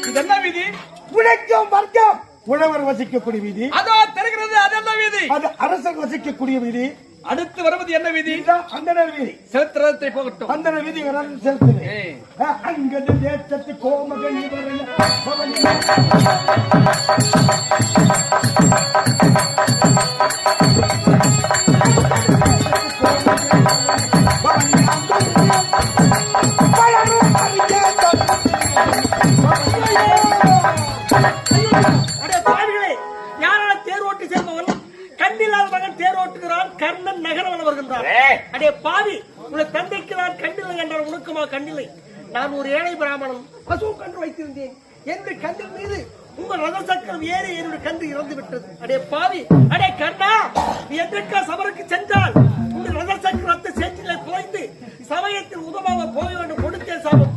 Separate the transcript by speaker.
Speaker 1: இது என்ன வீதி?
Speaker 2: உழைக்கும் வர்க்கம் உழவர் வசிக்கக்கூடிய வீதி.
Speaker 1: அதோ தெரிகிறது. அது என்ன வீதி?
Speaker 2: அது அரசர் வசிக்கக்கூடிய வீதி.
Speaker 1: அடுத்து வருவது என்ன வீதி?
Speaker 2: அந்தனர் வீதி.
Speaker 1: செலுத்துறதை போகட்டும்.
Speaker 2: அந்தனர் வீதி செலுத்துது. அங்கது தேசத்து கோமகன்
Speaker 3: கர்ணன் நகரம் வருகின்றார். அடே பாவி, உன்னை தந்தைக்கு நான் கண்டில்லை என்றால் உனக்குமா கண்டில்லை? நான் ஒரு ஏழை பிராமணன், பசு கன்று வைத்திருந்தேன். என்னுடைய கன்றின் மீது உங்கள் ரத சக்கரம் ஏறி என்னுடைய கன்று இறந்து விட்டது. அடே பாவி, அடே கர்ணா, நீ எதற்கா சபருக்கு சென்றால் உங்கள் ரத சக்கரத்தை சேற்றிலே புதைந்து சமயத்தில் உதவாக போக வேண்டும். கொடுத்தே சாபம்